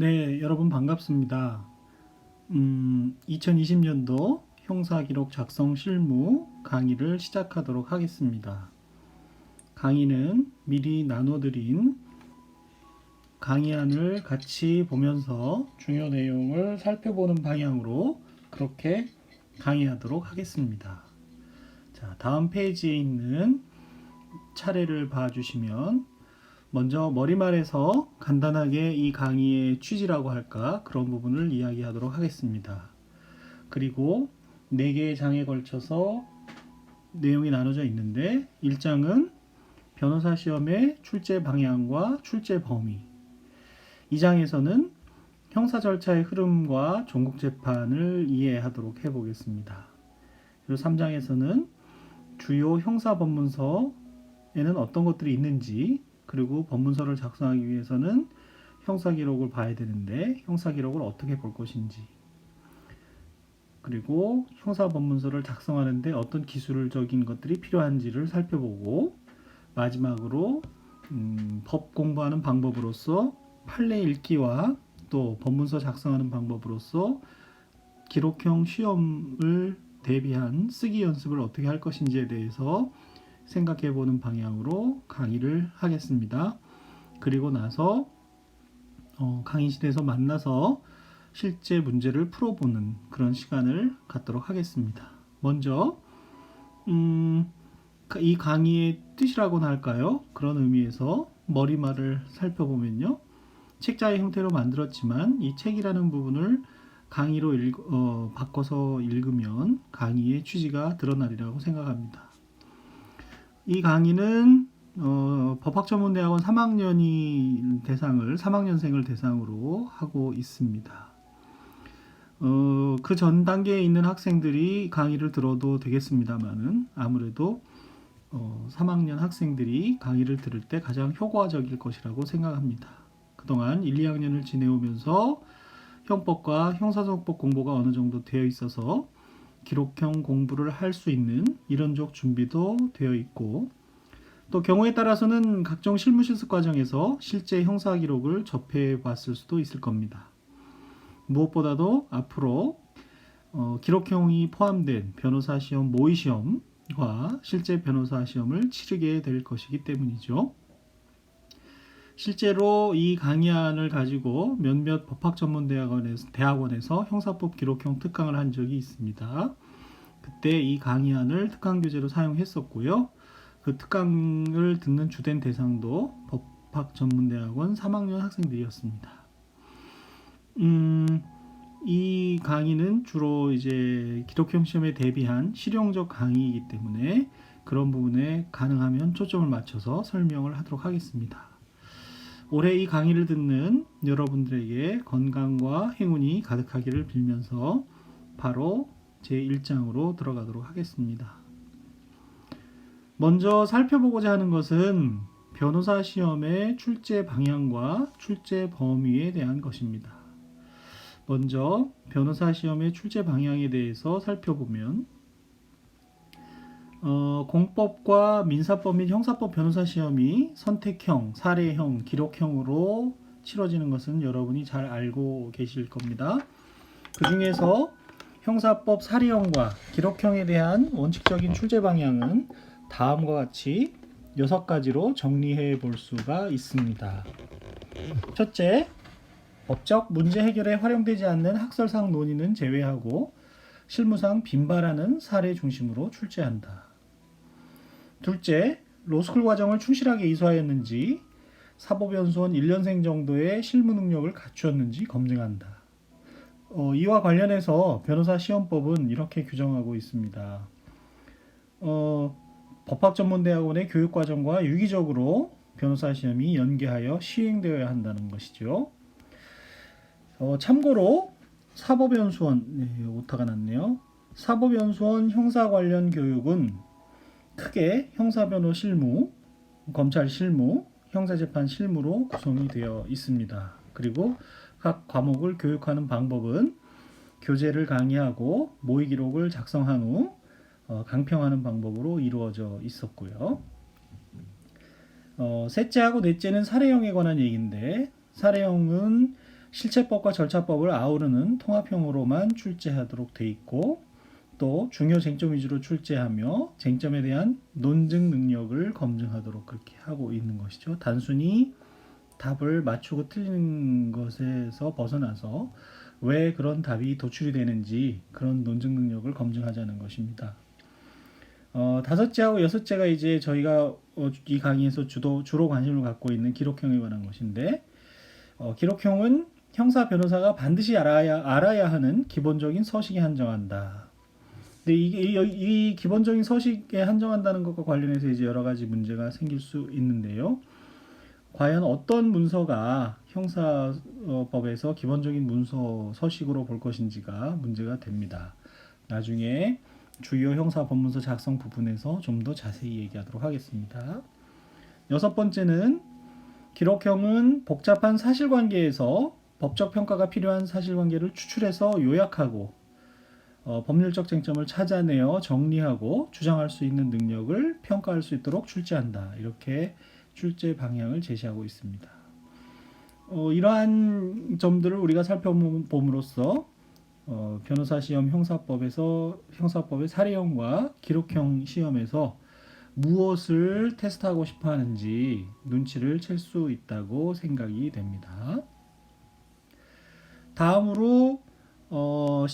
네, 여러분 반갑습니다. 2020년도 형사기록 작성 실무 강의를 시작하도록 하겠습니다. 강의는 미리 나눠드린 강의안을 같이 보면서 중요 내용을 살펴보는 방향으로 그렇게 강의하도록 하겠습니다. 자, 다음 페이지에 있는 차례를 봐주시면 먼저 머리말에서 간단하게 이 강의의 취지라고 할까 그런 부분을 이야기하도록 하겠습니다. 그리고 4개의 장에 걸쳐서 내용이 나눠져 있는데 1장은 변호사 시험의 출제 방향과 출제 범위, 2장에서는 형사 절차의 흐름과 종국재판을 이해하도록 해보겠습니다. 그리고 3장에서는 주요 형사 법문서에는 어떤 것들이 있는지, 그리고 법문서를 작성하기 위해서는 형사기록을 봐야 되는데 형사기록을 어떻게 볼 것인지, 그리고 형사법문서를 작성하는데 어떤 기술적인 것들이 필요한지를 살펴보고, 마지막으로 법 공부하는 방법으로서 판례 읽기와 또 법문서 작성하는 방법으로서 기록형 시험을 대비한 쓰기 연습을 어떻게 할 것인지에 대해서 생각해보는 방향으로 강의를 하겠습니다. 그리고 나서 강의실에서 만나서 실제 문제를 풀어보는 그런 시간을 갖도록 하겠습니다. 먼저 이 강의의 뜻이라고나 할까요? 그런 의미에서 머리말을 살펴보면요. 책자의 형태로 만들었지만 이 책이라는 부분을 강의로 바꿔서 읽으면 강의의 취지가 드러나리라고 생각합니다. 이 강의는 법학전문대학원 3학년생을 대상으로 하고 있습니다. 그 전 단계에 있는 학생들이 강의를 들어도 되겠습니다만은 아무래도 3학년 학생들이 강의를 들을 때 가장 효과적일 것이라고 생각합니다. 그동안 1, 2학년을 지내오면서 형법과 형사소송법 공부가 어느 정도 되어 있어서 기록형 공부를 할 수 있는 이론적 준비도 되어 있고, 또 경우에 따라서는 각종 실무 실습 과정에서 실제 형사 기록을 접해 봤을 수도 있을 겁니다. 무엇보다도 앞으로 기록형이 포함된 변호사 시험 모의 시험과 실제 변호사 시험을 치르게 될 것이기 때문이죠. 실제로 이 강의안을 가지고 몇몇 법학전문대학원에서 형사법 기록형 특강을 한 적이 있습니다. 그때 이 강의안을 특강 교재로 사용했었고요. 그 특강을 듣는 주된 대상도 법학전문대학원 3학년 학생들이었습니다. 이 강의는 주로 이제 기록형 시험에 대비한 실용적 강의이기 때문에 그런 부분에 가능하면 초점을 맞춰서 설명을 하도록 하겠습니다. 올해 이 강의를 듣는 여러분들에게 건강과 행운이 가득하기를 빌면서 바로 제1장으로 들어가도록 하겠습니다. 먼저 살펴보고자 하는 것은 변호사 시험의 출제 방향과 출제 범위에 대한 것입니다. 먼저 변호사 시험의 출제 방향에 대해서 살펴보면 공법과 민사법 및 형사법 변호사 시험이 선택형, 사례형, 기록형으로 치러지는 것은 여러분이 잘 알고 계실 겁니다. 그 중에서 형사법 사례형과 기록형에 대한 원칙적인 출제 방향은 다음과 같이 6가지로 정리해 볼 수가 있습니다. 첫째, 법적 문제 해결에 활용되지 않는 학설상 논의는 제외하고 실무상 빈발하는 사례 중심으로 출제한다. 둘째, 로스쿨 과정을 충실하게 이수하였는지, 사법연수원 1년생 정도의 실무 능력을 갖추었는지 검증한다. 이와 관련해서 변호사 시험법은 이렇게 규정하고 있습니다. 법학전문대학원의 교육과정과 유기적으로 변호사 시험이 연계하여 시행되어야 한다는 것이죠. 참고로 사법연수원, 오타가 났네요. 사법연수원 형사 관련 교육은 크게 형사변호 실무, 검찰 실무, 형사재판 실무로 구성이 되어 있습니다. 그리고 각 과목을 교육하는 방법은 교재를 강의하고 모의 기록을 작성한 후 강평하는 방법으로 이루어져 있었고요. 셋째하고 넷째는 사례형에 관한 얘기인데, 사례형은 실체법과 절차법을 아우르는 통합형으로만 출제하도록 돼 있고, 또 중요 쟁점 위주로 출제하며 쟁점에 대한 논증 능력을 검증하도록 그렇게 하고 있는 것이죠. 단순히 답을 맞추고 틀리는 것에서 벗어나서 왜 그런 답이 도출이 되는지 그런 논증 능력을 검증하자는 것입니다. 다섯째하고 여섯째가 이제 저희가 이 강의에서 주로 관심을 갖고 있는 기록형에 관한 것인데, 기록형은 형사 변호사가 반드시 알아야 하는 기본적인 서식에 한정한다. 근데 이 기본적인 서식에 한정한다는 것과 관련해서 이제 여러 가지 문제가 생길 수 있는데요. 과연 어떤 문서가 형사법에서 기본적인 문서 서식으로 볼 것인지가 문제가 됩니다. 나중에 주요 형사 법문서 작성 부분에서 좀 더 자세히 얘기하도록 하겠습니다. 여섯 번째는 기록형은 복잡한 사실관계에서 법적 평가가 필요한 사실관계를 추출해서 요약하고 법률적 쟁점을 찾아내어 정리하고 주장할 수 있는 능력을 평가할 수 있도록 출제한다. 이렇게 출제 방향을 제시하고 있습니다. 이러한 점들을 우리가 살펴봄으로써 변호사 시험 형사법의 사례형과 기록형 시험에서 무엇을 테스트하고 싶어 하는지 눈치를 챌 수 있다고 생각이 됩니다. 다음으로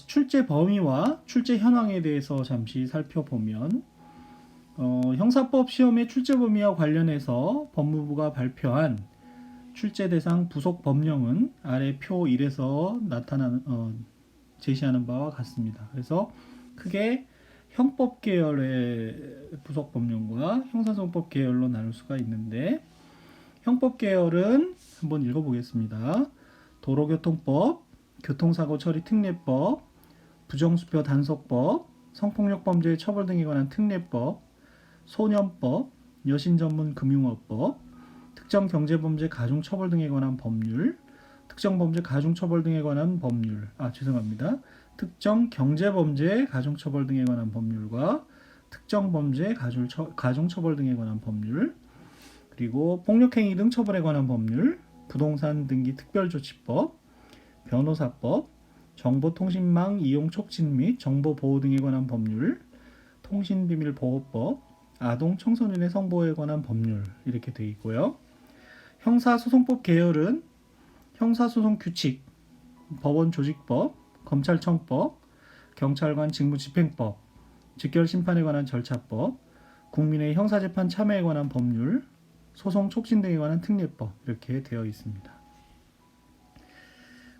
출제 범위와 출제 현황에 대해서 잠시 살펴보면, 형사법 시험의 출제 범위와 관련해서 법무부가 발표한 출제 대상 부속 법령은 아래 표 1에서 제시하는 바와 같습니다. 그래서 크게 형법 계열의 부속 법령과 형사소송법 계열로 나눌 수가 있는데, 형법 계열은 한번 읽어보겠습니다. 도로교통법, 교통사고 처리 특례법, 부정수표 단속법, 성폭력범죄의 처벌 등에 관한 특례법, 소년법, 여신전문 금융업법, 특정경제범죄 가중처벌 등에 관한 법률, 특정범죄 가중처벌 등에 관한 법률, 특정경제범죄 가중처벌 등에 관한 법률과 특정범죄 가중처벌 등에 관한 법률, 그리고 폭력행위 등 처벌에 관한 법률, 부동산 등기 특별조치법, 변호사법, 정보통신망 이용 촉진 및 정보보호 등에 관한 법률, 통신비밀보호법, 아동 청소년의 성보호에 관한 법률, 이렇게 되어 있고요. 형사소송법 계열은 형사소송규칙, 법원조직법, 검찰청법, 경찰관 직무집행법, 직결심판에 관한 절차법, 국민의 형사재판 참여에 관한 법률, 소송 촉진 등에 관한 특례법, 이렇게 되어 있습니다.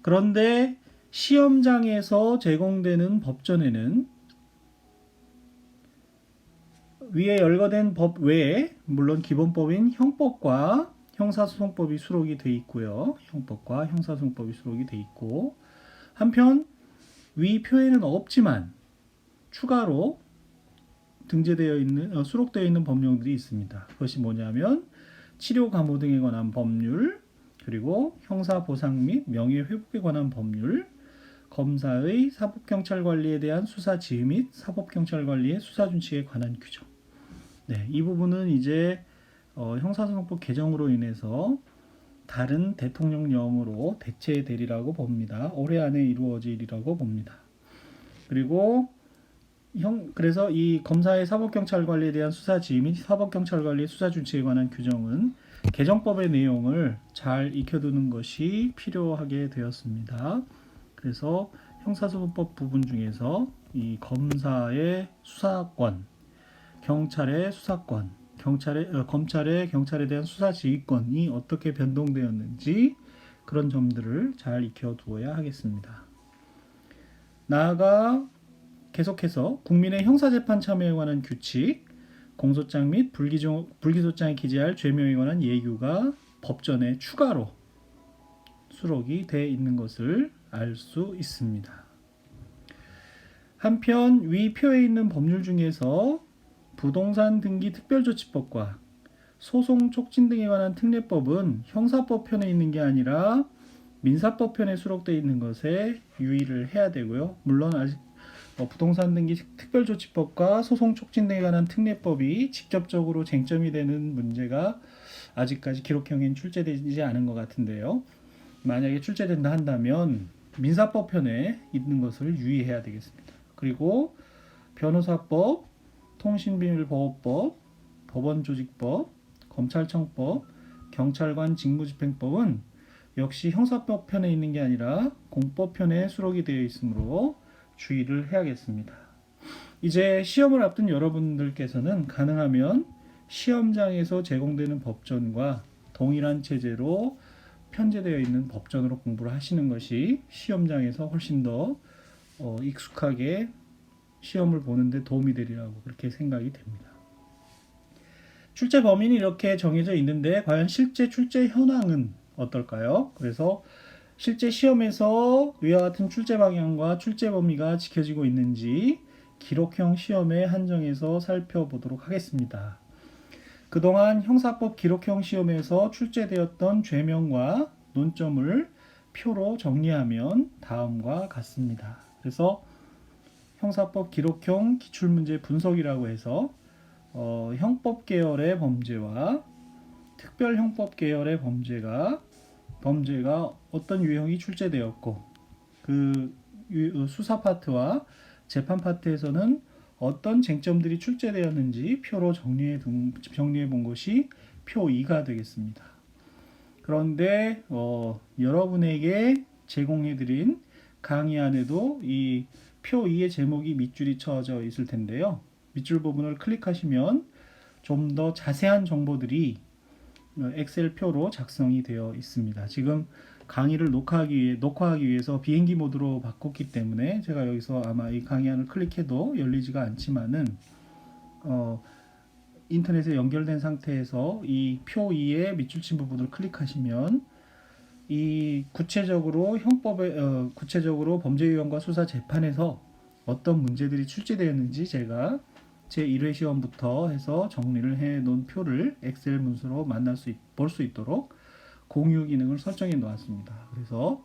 그런데 시험장에서 제공되는 법전에는 위에 열거된 법 외에 물론 기본법인 형법과 형사소송법이 수록이 되어 있고요. 형법과 형사소송법이 수록이 되어 있고, 한편 위 표에는 없지만 추가로 수록되어 있는 법령들이 있습니다. 그것이 뭐냐면 치료 감호 등에 관한 법률, 그리고 형사보상 및 명예회복에 관한 법률, 검사의 사법경찰관리에 대한 수사 지휘 및 사법경찰관리의 수사준칙에 관한 규정. 이 부분은 이제 형사소송법 개정으로 인해서 다른 대통령령으로 대체되리라고 봅니다. 올해 안에 이루어지리라고 봅니다. 그리고 그래서 이 검사의 사법경찰관리에 대한 수사 지휘 및 사법경찰관리의 수사준칙에 관한 규정은 개정법의 내용을 잘 익혀두는 것이 필요하게 되었습니다. 그래서 형사소송법 부분 중에서 이 검사의 수사권, 경찰의 수사권, 검찰의 경찰에 대한 수사 지휘권이 어떻게 변동되었는지 그런 점들을 잘 익혀두어야 하겠습니다. 나아가 계속해서 국민의 형사재판 참여에 관한 규칙, 공소장 및 불기소장에 기재할 죄명에 관한 예규가 법전에 추가로 수록이 되어 있는 것을 알 수 있습니다. 한편 위 표에 있는 법률 중에서 부동산 등기 특별조치법과 소송 촉진 등에 관한 특례법은 형사법 편에 있는 게 아니라 민사법 편에 수록되어 있는 것에 유의를 해야 되고요. 물론 아직 부동산 등기 특별조치법과 소송 촉진 등에 관한 특례법이 직접적으로 쟁점이 되는 문제가 아직까지 기록형엔 출제되지 않은 것 같은데요. 만약에 출제된다 한다면 민사법편에 있는 것을 유의해야 되겠습니다. 그리고 변호사법, 통신비밀보호법, 법원조직법, 검찰청법, 경찰관 직무집행법은 역시 형사법편에 있는 게 아니라 공법편에 수록이 되어 있으므로 주의를 해야겠습니다. 이제 시험을 앞둔 여러분들께서는 가능하면 시험장에서 제공되는 법전과 동일한 체제로 편제되어 있는 법전으로 공부를 하시는 것이 시험장에서 훨씬 더 익숙하게 시험을 보는데 도움이 되리라고 그렇게 생각이 됩니다. 출제 범위는 이렇게 정해져 있는데 과연 실제 출제 현황은 어떨까요? 그래서 실제 시험에서 위와 같은 출제 방향과 출제 범위가 지켜지고 있는지 기록형 시험에 한정해서 살펴보도록 하겠습니다. 그동안 형사법 기록형 시험에서 출제되었던 죄명과 논점을 표로 정리하면 다음과 같습니다. 그래서 형사법 기록형 기출문제 분석이라고 해서 형법 계열의 범죄와 특별 형법 계열의 범죄가 어떤 유형이 출제되었고 그 수사 파트와 재판 파트에서는 어떤 쟁점들이 출제되었는지 표로 정리해 본 것이 표 2가 되겠습니다. 그런데 여러분에게 제공해드린 강의 안에도 이 표 2의 제목이 밑줄이 쳐져 있을 텐데요. 밑줄 부분을 클릭하시면 좀 더 자세한 정보들이 엑셀 표로 작성이 되어 있습니다. 지금 강의를 녹화하기 위해서 비행기 모드로 바꿨기 때문에 제가 여기서 아마 이 강의안을 클릭해도 열리지가 않지만은 인터넷에 연결된 상태에서 이 표 2의 밑줄 친 부분을 클릭하시면 이 구체적으로 구체적으로 범죄 유형과 수사 재판에서 어떤 문제들이 출제되었는지 제가 제 1회 시험부터 해서 정리를 해 놓은 표를 엑셀 문서로 볼 수 있도록 공유 기능을 설정해 놓았습니다. 그래서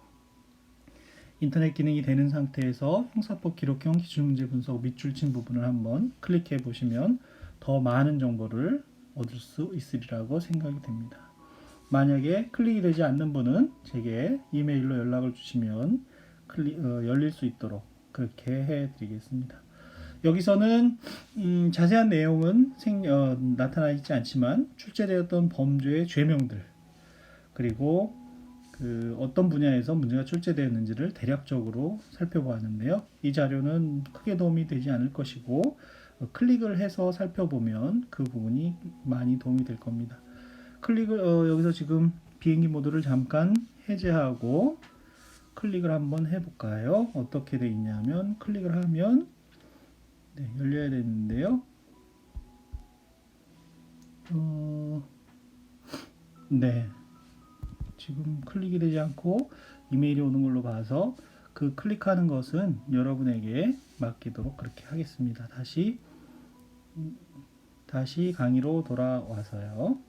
인터넷 기능이 되는 상태에서 형사법 기록형 기출문제 분석 밑줄 친 부분을 한번 클릭해 보시면 더 많은 정보를 얻을 수 있으리라고 생각이 됩니다. 만약에 클릭이 되지 않는 분은 제게 이메일로 연락을 주시면 열릴 수 있도록 그렇게 해 드리겠습니다. 여기서는 자세한 내용은 나타나 있지 않지만 출제되었던 범죄의 죄명들 그리고 어떤 분야에서 문제가 출제되었는지를 대략적으로 살펴보았는데요. 이 자료는 크게 도움이 되지 않을 것이고 클릭을 해서 살펴보면 그 부분이 많이 도움이 될 겁니다. 여기서 지금 비행기 모드를 잠깐 해제하고 클릭을 한번 해볼까요? 어떻게 되어 있냐면 클릭을 하면 열려야 되는데요. 네. 지금 클릭이 되지 않고 이메일이 오는 걸로 봐서 그 클릭하는 것은 여러분에게 맡기도록 그렇게 하겠습니다. 다시 강의로 돌아와서요.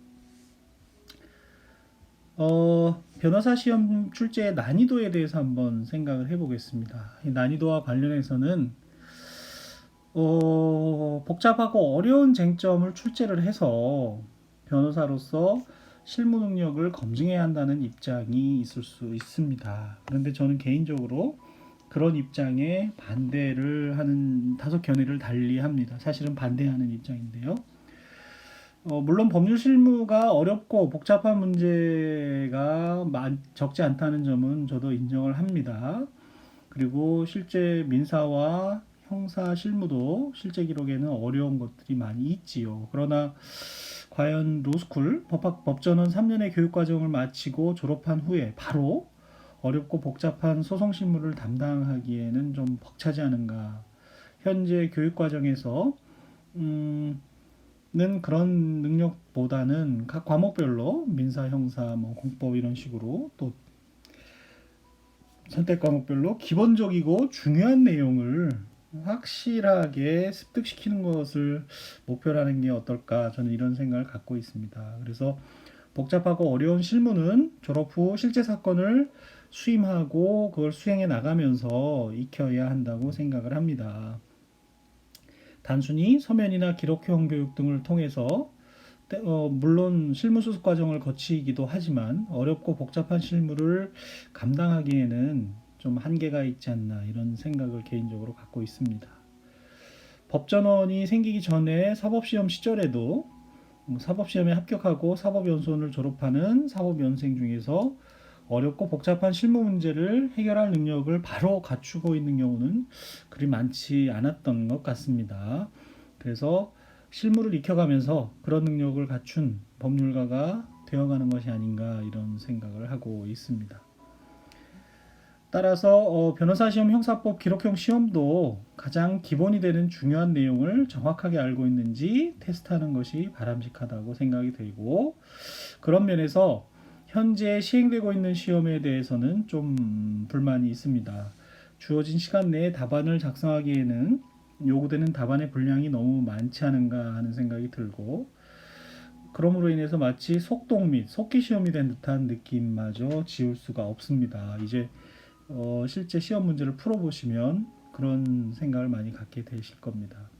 변호사 시험 출제의 난이도에 대해서 한번 생각을 해보겠습니다. 이 난이도와 관련해서는 복잡하고 어려운 쟁점을 출제를 해서 변호사로서 실무 능력을 검증해야 한다는 입장이 있을 수 있습니다. 그런데 저는 개인적으로 그런 입장에 반대를 하는 다소 견해를 달리합니다. 사실은 반대하는 입장인데요. 물론 법률 실무가 어렵고 복잡한 문제가 적지 않다는 점은 저도 인정을 합니다. 그리고 실제 민사와 형사 실무도 실제 기록에는 어려운 것들이 많이 있지요. 그러나 과연 로스쿨 법전원 3년의 교육과정을 마치고 졸업한 후에 바로 어렵고 복잡한 소송 실무를 담당하기에는 좀 벅차지 않은가. 현재 교육과정에서 는 그런 능력보다는 각 과목별로 민사, 형사, 공법 이런 식으로 또 선택 과목별로 기본적이고 중요한 내용을 확실하게 습득시키는 것을 목표로 하는 게 어떨까 저는 이런 생각을 갖고 있습니다. 그래서 복잡하고 어려운 실무는 졸업 후 실제 사건을 수임하고 그걸 수행해 나가면서 익혀야 한다고 생각을 합니다. 단순히 서면이나 기록형 교육 등을 통해서 물론 실무 수습 과정을 거치기도 하지만 어렵고 복잡한 실무를 감당하기에는 좀 한계가 있지 않나 이런 생각을 개인적으로 갖고 있습니다. 법전원이 생기기 전에 사법시험 시절에도 사법시험에 합격하고 사법연수원을 졸업하는 사법연생 중에서 어렵고 복잡한 실무 문제를 해결할 능력을 바로 갖추고 있는 경우는 그리 많지 않았던 것 같습니다. 그래서 실무를 익혀가면서 그런 능력을 갖춘 법률가가 되어가는 것이 아닌가 이런 생각을 하고 있습니다. 따라서 변호사 시험, 형사법, 기록형 시험도 가장 기본이 되는 중요한 내용을 정확하게 알고 있는지 테스트하는 것이 바람직하다고 생각이 들고, 그런 면에서 현재 시행되고 있는 시험에 대해서는 좀 불만이 있습니다. 주어진 시간 내에 답안을 작성하기에는 요구되는 답안의 분량이 너무 많지 않은가 하는 생각이 들고, 그러므로 인해서 마치 속독 및 속기 시험이 된 듯한 느낌마저 지울 수가 없습니다. 이제 실제 시험 문제를 풀어보시면 그런 생각을 많이 갖게 되실 겁니다.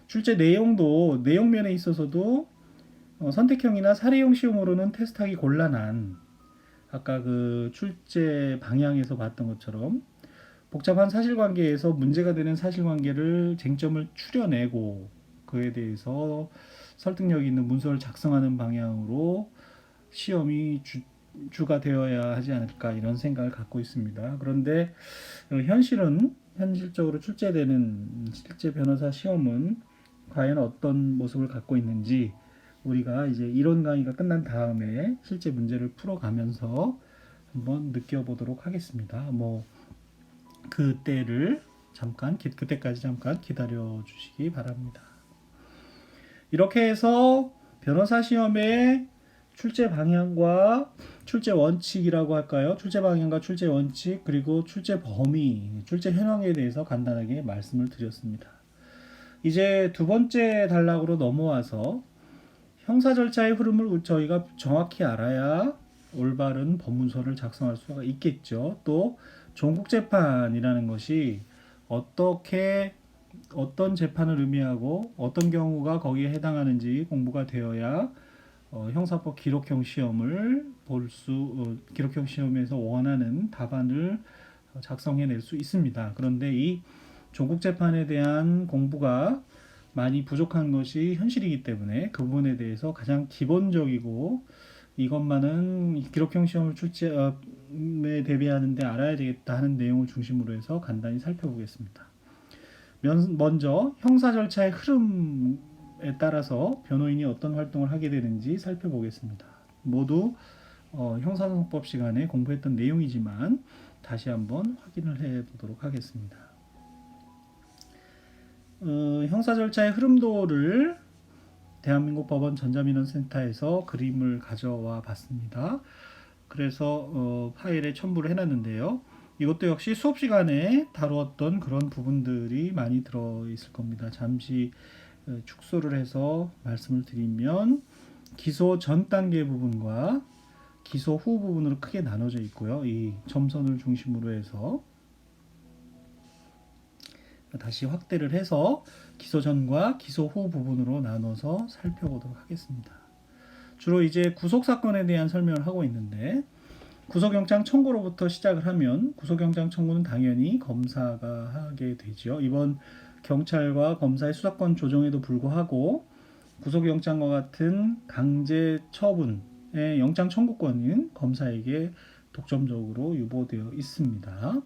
출제 내용도 내용면에 있어서도 선택형이나 사례형 시험으로는 테스트하기 곤란한, 아까 그 출제 방향에서 봤던 것처럼 복잡한 사실관계에서 문제가 되는 사실관계를 쟁점을 추려내고 그에 대해서 설득력 있는 문서를 작성하는 방향으로 시험이 주가 되어야 하지 않을까 이런 생각을 갖고 있습니다. 그런데 현실적으로 출제되는 실제 변호사 시험은 과연 어떤 모습을 갖고 있는지 우리가 이제 이론 강의가 끝난 다음에 실제 문제를 풀어가면서 한번 느껴보도록 하겠습니다. 그때까지 잠깐 기다려 주시기 바랍니다. 이렇게 해서 변호사 시험의 출제 방향과 출제 원칙이라고 할까요? 출제 방향과 출제 원칙, 그리고 출제 범위, 출제 현황에 대해서 간단하게 말씀을 드렸습니다. 이제 두 번째 단락으로 넘어와서 형사 절차의 흐름을 저희가 정확히 알아야 올바른 법문서를 작성할 수가 있겠죠. 또 종국재판이라는 것이 어떤 재판을 의미하고 어떤 경우가 거기에 해당하는지 공부가 되어야 형사법 기록형 시험을 기록형 시험에서 원하는 답안을 작성해낼 수 있습니다. 그런데 이 종국재판에 대한 공부가 많이 부족한 것이 현실이기 때문에 그 부분에 대해서 가장 기본적이고 이것만은 기록형 시험을 출제에 대비하는데 알아야 되겠다 하는 내용을 중심으로 해서 간단히 살펴보겠습니다. 먼저 형사 절차의 흐름에 따라서 변호인이 어떤 활동을 하게 되는지 살펴보겠습니다. 모두 형사소송법 시간에 공부했던 내용이지만 다시 한번 확인을 해보도록 하겠습니다. 형사 절차의 흐름도를 대한민국 법원 전자민원센터에서 그림을 가져와 봤습니다. 그래서 파일에 첨부를 해놨는데요. 이것도 역시 수업 시간에 다루었던 그런 부분들이 많이 들어있을 겁니다. 잠시 축소를 해서 말씀을 드리면 기소 전 단계 부분과 기소 후 부분으로 크게 나눠져 있고요. 이 점선을 중심으로 해서 다시 확대를 해서 기소 전과 기소 후 부분으로 나눠서 살펴보도록 하겠습니다. 주로 이제 구속사건에 대한 설명을 하고 있는데, 구속영장 청구로부터 시작을 하면 구속영장 청구는 당연히 검사가 하게 되죠. 이번 경찰과 검사의 수사권 조정에도 불구하고 구속영장과 같은 강제 처분의 영장 청구권은 검사에게 독점적으로 유보되어 있습니다.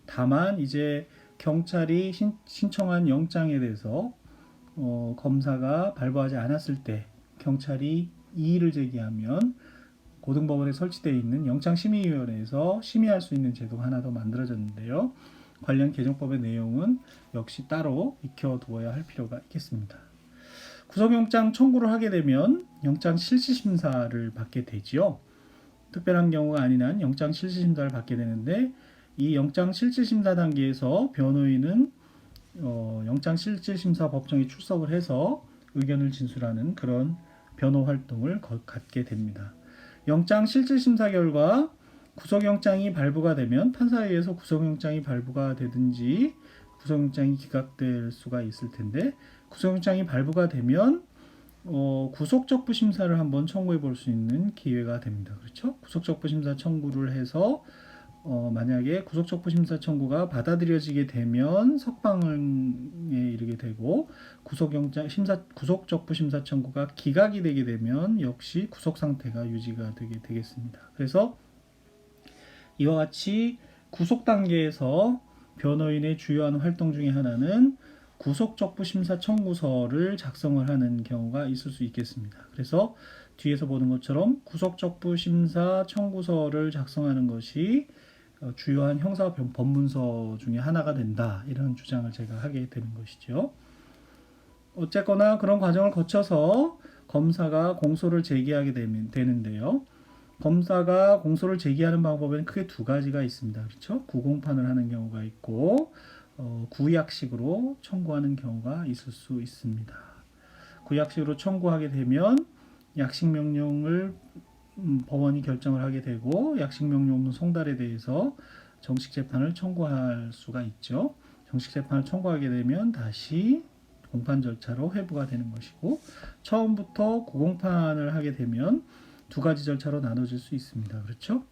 다만 이제 경찰이 신청한 영장에 대해서 검사가 발부하지 않았을 때 경찰이 이의를 제기하면 고등법원에 설치되어 있는 영장심의위원회에서 심의할 수 있는 제도가 하나 더 만들어졌는데요. 관련 개정법의 내용은 역시 따로 익혀두어야 할 필요가 있겠습니다. 구속영장 청구를 하게 되면 영장 실시심사를 받게 되지요. 특별한 경우가 아닌 한 영장 실시심사를 받게 되는데, 이 영장 실질심사 단계에서 변호인은 영장 실질심사 법정에 출석을 해서 의견을 진술하는 그런 변호 활동을 갖게 됩니다. 영장 실질심사 결과 구속영장이 발부가 되면 판사에 의해서 구속영장이 발부가 되든지 구속영장이 기각될 수가 있을 텐데, 구속영장이 발부가 되면 구속적부 심사를 한번 청구해 볼 수 있는 기회가 됩니다. 그렇죠? 구속적부 심사 청구를 해서 만약에 구속적부 심사 청구가 받아들여지게 되면 석방에 이르게 되고 구속적부 심사 청구가 기각이 되게 되면 역시 구속 상태가 유지가 되게 되겠습니다. 그래서 이와 같이 구속 단계에서 변호인의 주요한 활동 중에 하나는 구속적부 심사 청구서를 작성을 하는 경우가 있을 수 있겠습니다. 그래서 뒤에서 보는 것처럼 구속적부 심사 청구서를 작성하는 것이 주요한 형사 법문서 중에 하나가 된다. 이런 주장을 제가 하게 되는 것이죠. 어쨌거나 그런 과정을 거쳐서 검사가 공소를 제기하게 되는데요. 검사가 공소를 제기하는 방법에는 크게 두 가지가 있습니다. 그렇죠? 구공판을 하는 경우가 있고 구약식으로 청구하는 경우가 있을 수 있습니다. 구약식으로 청구하게 되면 약식명령을 법원이 결정을 하게 되고 약식명령 없는 송달에 대해서 정식재판을 청구할 수가 있죠. 정식재판을 청구하게 되면 다시 공판 절차로 회부가 되는 것이고 처음부터 구공판을 하게 되면 두 가지 절차로 나눠질 수 있습니다. 그렇죠?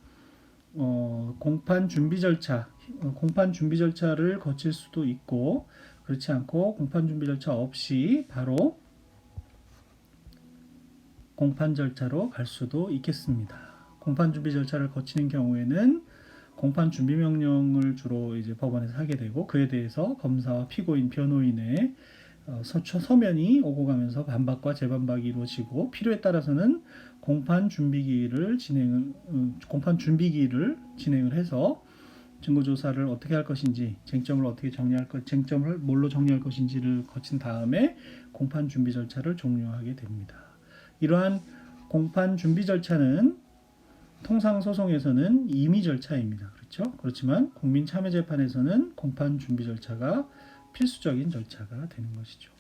공판 준비 절차를 거칠 수도 있고 그렇지 않고 공판 준비 절차 없이 바로 공판 절차로 갈 수도 있겠습니다. 공판 준비 절차를 거치는 경우에는 공판 준비 명령을 주로 이제 법원에서 하게 되고 그에 대해서 검사와 피고인, 변호인의 서면이 오고 가면서 반박과 재반박이 이루어지고 필요에 따라서는 공판 준비기를 진행을 해서 증거 조사를 어떻게 할 것인지, 쟁점을 뭘로 정리할 것인지를 거친 다음에 공판 준비 절차를 종료하게 됩니다. 이러한 공판 준비 절차는 통상 소송에서는 임의 절차입니다. 그렇죠? 그렇지만 국민참여재판에서는 공판 준비 절차가 필수적인 절차가 되는 것이죠.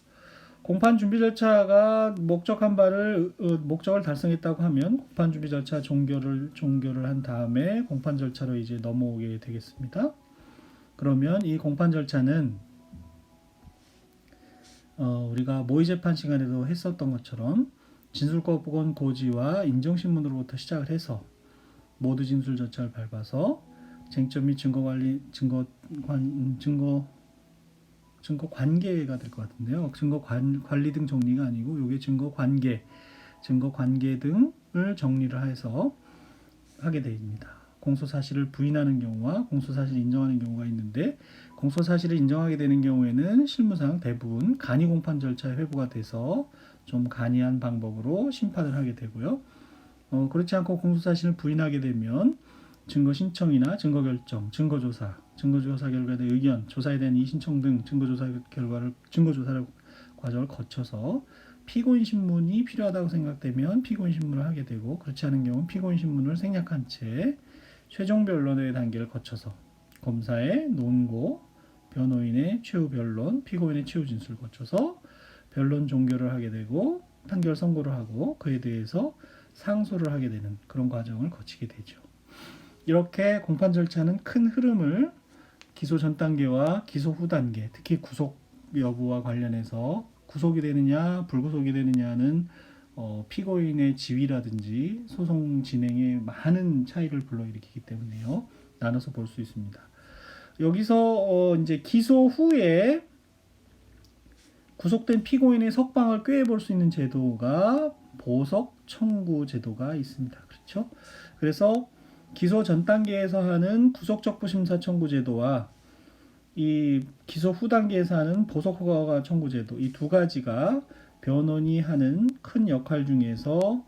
공판 준비 절차가 목적을 달성했다고 하면 공판 준비 절차 종결을 한 다음에 공판 절차로 이제 넘어오게 되겠습니다. 그러면 이 공판 절차는 우리가 모의 재판 시간에도 했었던 것처럼 진술권 고지와 인정신문으로부터 시작을 해서 모두 진술 절차를 밟아서 쟁점 및 증거 관계가 될 것 같은데요. 증거 관리 등 정리가 아니고 이게 증거 관계 등을 정리를 해서 하게 됩니다. 공소 사실을 부인하는 경우와 공소 사실을 인정하는 경우가 있는데 공소 사실을 인정하게 되는 경우에는 실무상 대부분 간이 공판 절차에 회부가 돼서 좀 간이한 방법으로 심판을 하게 되고요. 그렇지 않고 공소 사실을 부인하게 되면 증거 신청이나 증거 결정, 증거 조사 결과에 대한 의견, 조사에 대한 이의신청 등 증거 조사 과정을 거쳐서 피고인 신문이 필요하다고 생각되면 피고인 신문을 하게 되고 그렇지 않은 경우는 피고인 신문을 생략한 채 최종 변론의 단계를 거쳐서 검사의 논고, 변호인의 최후 변론, 피고인의 최후 진술을 거쳐서 변론 종결을 하게 되고 판결 선고를 하고 그에 대해서 상소를 하게 되는 그런 과정을 거치게 되죠. 이렇게 공판 절차는 큰 흐름을 기소 전 단계와 기소 후 단계, 특히 구속 여부와 관련해서 구속이 되느냐 불구속이 되느냐는 피고인의 지위라든지 소송 진행에 많은 차이를 불러일으키기 때문에요. 나눠서 볼 수 있습니다. 여기서 이제 기소 후에 구속된 피고인의 석방을 꾀해볼 수 있는 제도가 보석 청구 제도가 있습니다. 그렇죠? 그래서 기소 전 단계에서 하는 구속적부 심사 청구 제도와 이 기소 후 단계에서 하는 보석 허가 청구 제도 이 두 가지가 변호인이 하는 큰 역할 중에서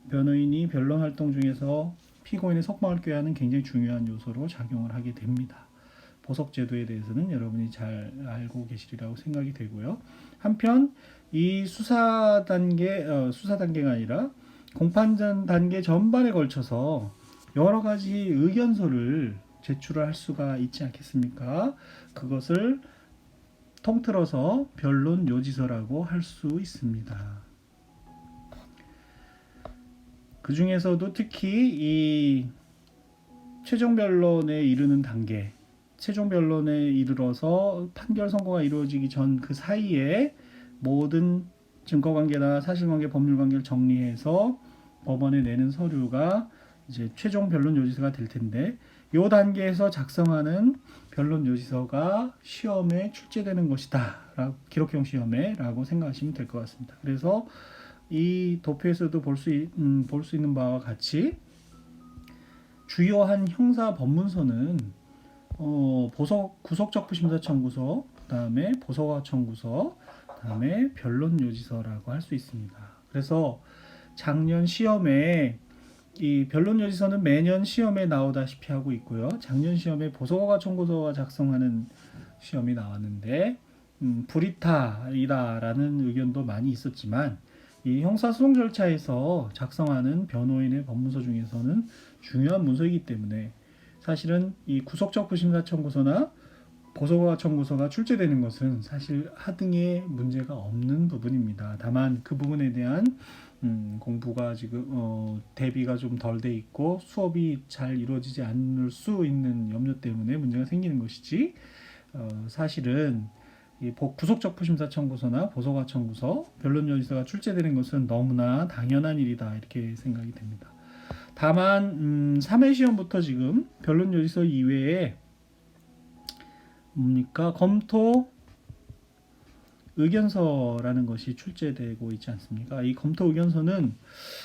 변호인이 변론 활동 중에서 피고인의 석방을 꾀하는 굉장히 중요한 요소로 작용을 하게 됩니다. 보석 제도에 대해서는 여러분이 잘 알고 계시리라고 생각이 되고요. 한편 이 수사 단계가 아니라 공판 단계 전반에 걸쳐서 여러 가지 의견서를 제출할 수가 있지 않겠습니까? 그것을 통틀어서 변론 요지서라고 할 수 있습니다. 그 중에서도 특히 이 최종 변론에 이르는 단계, 최종 변론에 이르러서 판결 선고가 이루어지기 전 그 사이에 모든 증거관계나 사실관계, 법률관계를 정리해서 법원에 내는 서류가 이제 최종 변론 요지서가 될 텐데, 이 단계에서 작성하는 변론 요지서가 시험에 출제되는 것이다. 기록형 시험에라고 생각하시면 될 것 같습니다. 그래서 이 도표에서도 볼 수 있는 바와 같이 주요한 형사 법문서는 구속적부심사 청구서, 그다음에 보석화 청구서, 그다음에 변론 요지서라고 할 수 있습니다. 그래서 작년 시험에 이 변론 요지서는 매년 시험에 나오다시피 하고 있고요. 작년 시험에 보석화 청구서가 작성하는 시험이 나왔는데 불이타이다라는 의견도 많이 있었지만, 이 형사소송 절차에서 작성하는 변호인의 법문서 중에서는 중요한 문서이기 때문에 사실은 이 구속적부심사 청구서나 보석화 청구서가 출제되는 것은 사실 하등의 문제가 없는 부분입니다. 다만 그 부분에 대한 공부가 지금 대비가 좀 덜 돼 있고 수업이 잘 이루어지지 않을 수 있는 염려 때문에 문제가 생기는 것이지, 사실은 이 구속적부심사 청구서나 보석화 청구서, 변론 요지서가 출제되는 것은 너무나 당연한 일이다, 이렇게 생각이 됩니다. 다만 3회 시험부터 지금 변론 요지서 이외에 뭡니까? 검토 의견서라는 것이 출제되고 있지 않습니까? 이 검토 의견서는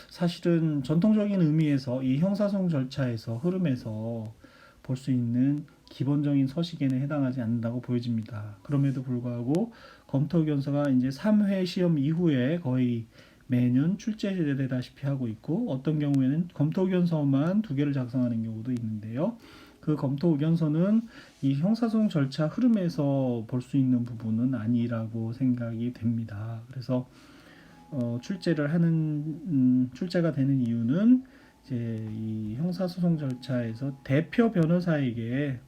사실은 전통적인 의미에서 이 형사소송 절차에서 흐름에서 볼 수 있는 기본적인 서식에는 해당하지 않는다고 보여집니다. 그럼에도 불구하고 검토 의견서가 이제 3회 시험 이후에 거의 매년 출제되다시피 하고 있고, 어떤 경우에는 검토 의견서만 2개를 작성하는 경우도 있는데요. 그 검토 의견서는 이 형사소송 절차 흐름에서 볼 수 있는 부분은 아니라고 생각이 됩니다. 그래서 출제가 되는 이유는 이제 이 형사소송 절차에서 대표 변호사에게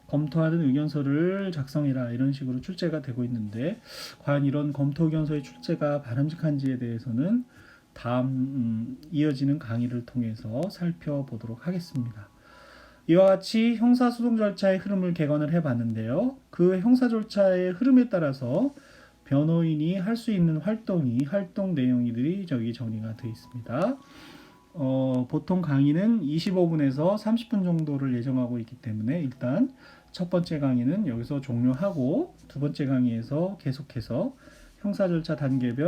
검토하는 의견서를 작성해라, 이런 식으로 출제가 되고 있는데, 과연 이런 검토 의견서의 출제가 바람직한지에 대해서는 다음 이어지는 강의를 통해서 살펴보도록 하겠습니다. 이와 같이 형사소송 절차의 흐름을 개관을 해봤는데요. 그 형사 절차의 흐름에 따라서 변호인이 할 수 있는 활동 내용들이 저기 정리가 되어 있습니다. 보통 강의는 25분에서 30분 정도를 예정하고 있기 때문에 일단 첫 번째 강의는 여기서 종료하고 두 번째 강의에서 계속해서 형사 절차 단계별